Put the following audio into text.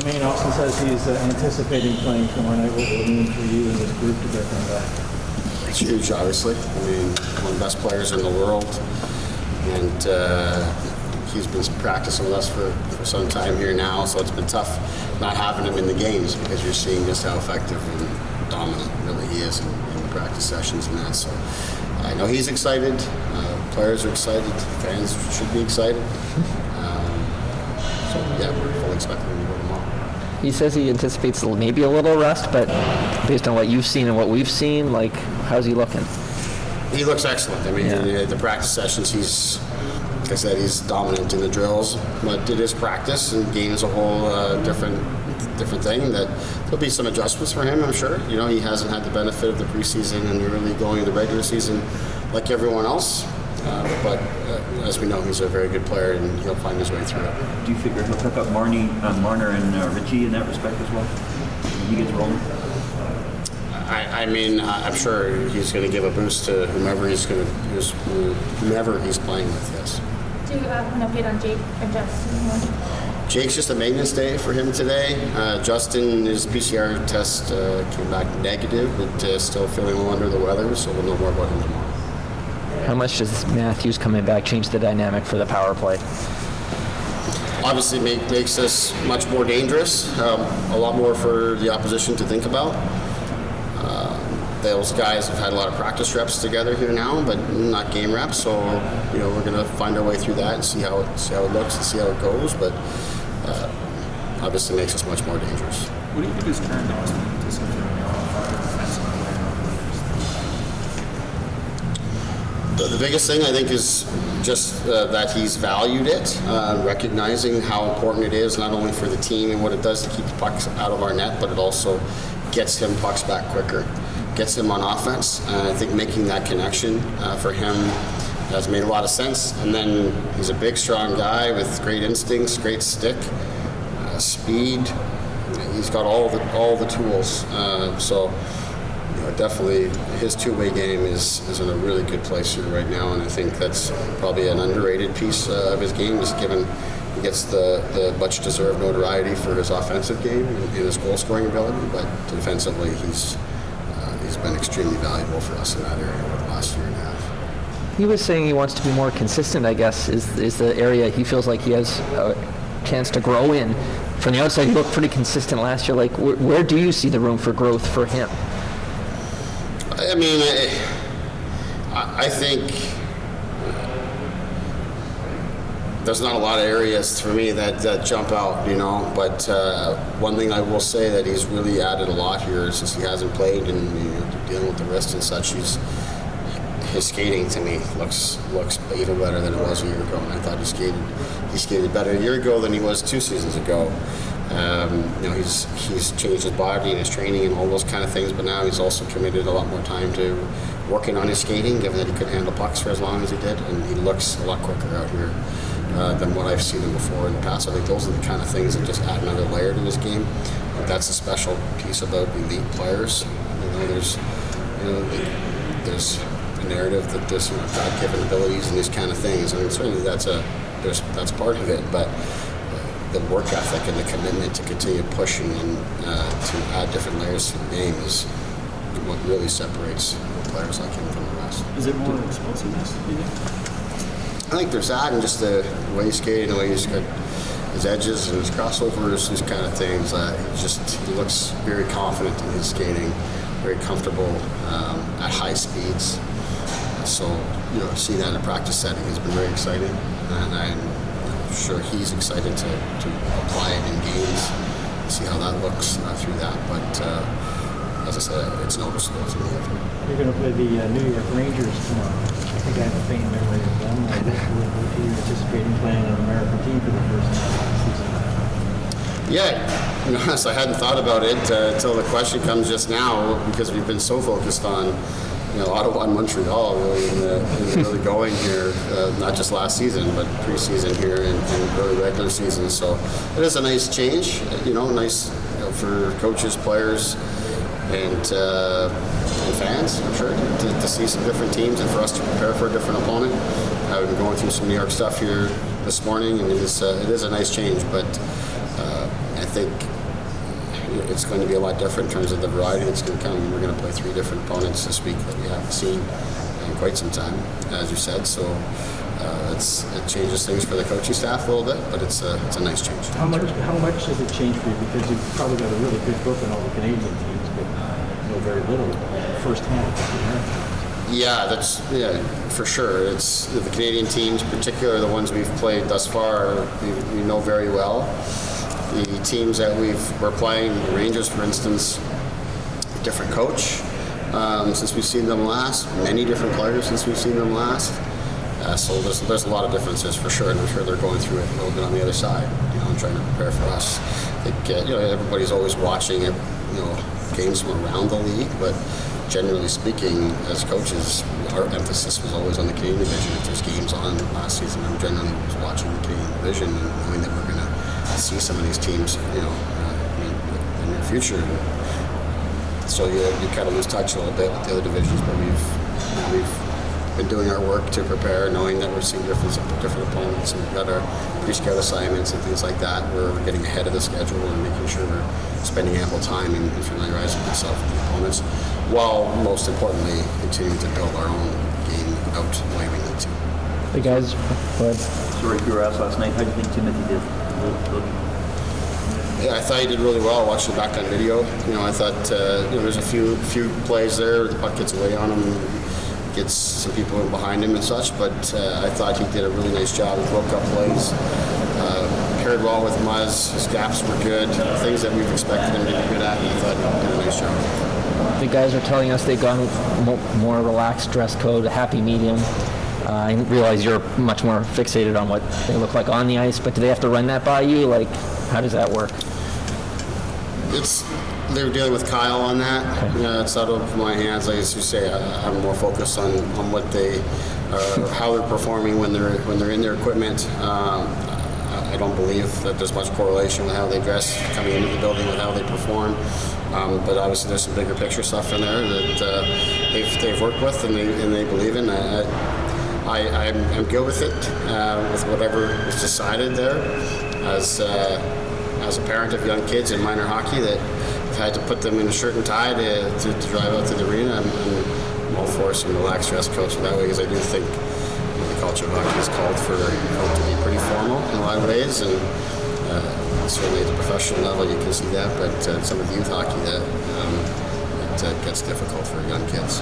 Maine also says he's anticipating playing tomorrow night. What will it mean for you and this group to get them back? It's huge, obviously. I mean, one of the best players in the world. And he's been practicing with us for some time here now, so it's been tough not having him in the games because you're seeing just how effective and dominant really he is in the practice sessions and that. So I know he's excited. Players are excited. Fans should be excited. So yeah, we're fully expecting him to go tomorrow. He says he anticipates maybe a little rest, but based on what you've seen and what we've seen, like, how's he looking? He looks excellent. I mean, the practice sessions, like I said, he's dominant in the drills, but it is practice, and game is a whole different thing. That there'll be some adjustments for him, I'm sure. You know, he hasn't had the benefit of the preseason and really going into the regular season like everyone else. But as we know, he's a very good player, and he'll find his way through it. Do you figure he'll pick up Marner and Richie in that respect as well when he gets rolling? I mean, I'm sure he's going to give a boost to whomever he's playing with. Yes. Do you have an update on Jake and Justin? Jake's just a maintenance day for him today. Justin, his PCR test came back negative, but still feeling a little under the weather, so we'll know more about him tomorrow. How much does Matthews coming back change the dynamic for the power play? Obviously, makes us much more dangerous. A lot more for the opposition to think about. Those guys have had a lot of practice reps together here now, but not game reps. So, you know, we're going to find our way through that and see how it looks and see how it goes. But obviously, makes us much more dangerous. What do you think is current Austin anticipating The biggest thing I think is just that he's valued it, recognizing how important it is not only for the team and what it does to keep the pucks out of our net, but it also gets him pucks back quicker, gets him on offense. I think making that connection for him has made a lot of sense. And then he's a big, strong guy with great instincts, great stick, speed. He's got all the tools. So you know, definitely his two-way game is in a really good place here right now, and I think that's probably an underrated piece of his game, just given he gets the much-deserved notoriety for his offensive game and his goal-scoring ability, but defensively he's been extremely valuable for us in that area over the last year and a half. He was saying he wants to be more consistent, I guess, is the area he feels like he has a chance to grow in. From the outside, he looked pretty consistent last year. Like, where do you see the room for growth for him? I mean, I think there's not a lot of areas for me that jump out, you know. But one thing I will say that he's really added a lot here since he hasn't played and dealing with the wrist and such. His skating to me looks even better than it was a year ago, and I thought he skated better a year ago than he was 2 seasons ago. He's changed his body and his training and all those kind of things, but now he's also committed a lot more time to working on his skating, given that he couldn't handle pucks for as long as he did, and he looks a lot quicker out here than what I've seen him before in the past. I think those are the kind of things that just add another layer to his game. And that's a special piece about elite players. There's a narrative that there's God-given abilities and these kind of things. I mean, certainly that's part of it, but the work ethic and the commitment to continue pushing and to add different layers to the game is what really separates players like him from the rest. Is it more explosiveness, do you think? I think there's that, and just the way he's skating, the way he's got his edges and his crossovers, these kind of things. He looks very confident in his skating, very comfortable at high speeds. So, see that in a practice setting has been very exciting, and I'm sure he's excited to apply it in games and see how that looks through that. But as I said, it's noticeable to me. You're going to play the New York Rangers tomorrow. I think I have a faint memory of them. Are you anticipating playing an American team for the first time this season? Yeah, to be honest, I hadn't thought about it until the question comes just now, because we've been so focused on Ottawa and Montreal really in really going here, not just last season, but preseason here and early regular season. So it is a nice change, nice for coaches, players, and fans, I'm sure, to see some different teams and for us to prepare for a different opponent. I've been going through some New York stuff here this morning, and it is a nice change, but I think it's going to be a lot different in terms of the variety that's going to come. We're going to play 3 different opponents this week that we haven't seen in quite some time, as you said. So it changes things for the coaching staff a little bit, but it's a nice change. How much does it change for you? Because you've probably got a really good book on all the Canadian teams, but know very little firsthand. Yeah, for sure. It's the Canadian teams, particularly the ones we've played thus far, we know very well. The teams that we're playing, the Rangers, for instance, different coach since we've seen them last. Many different players since we've seen them last. So there's a lot of differences for sure, and I'm sure they're going through it a little bit on the other side. And trying to prepare for us. I think everybody's always watching it. Games from around the league, but generally speaking, as coaches, our emphasis was always on the Canadian division. If there's games on last season, I'm generally was watching the Canadian division and knowing that we're going to see some of these teams, in the near future. So you kind of lose touch a little bit with the other divisions, but we've been doing our work to prepare, knowing that we're seeing different opponents, and we've got our pre-scout assignments and things like that. We're getting ahead of the schedule and making sure we're spending ample time in familiarizing ourselves with the opponents, while most importantly continuing to build our own game without the way we need to. The guys, go ahead. Sorry if you were asked last night, how do you think Timothy did? Yeah, I thought he did really well. I watched the back on video. I thought there's a few plays there. The puck gets away on him, gets some people in behind him and such. But I thought he did a really nice job. He broke up plays, paired well with Muzz. His gaps were good. Things that we've expected him to be good at. And I thought he did a nice job. The guys are telling us they've gone with more relaxed dress code, a happy medium. I realize you're much more fixated on what they look like on the ice, but do they have to run that by you? Like, how does that work? They're dealing with Kyle on that. Okay. It's out of my hands. Like as you say, I'm more focused on what how they're performing when they're in their equipment. I don't believe that there's much correlation with how they dress coming into the building with how they perform. But obviously, there's some bigger picture stuff in there that they've worked with and they believe in. I'm good with it, with whatever is decided there. As a parent of young kids in minor hockey that have had to put them in a shirt and tie to drive out to the arena, I'm all for some relaxed dress codes that way, because I do think the culture of hockey is called for to be pretty formal in a lot of ways, and certainly at the professional level you can see that, but some of the youth hockey that it gets difficult for young kids.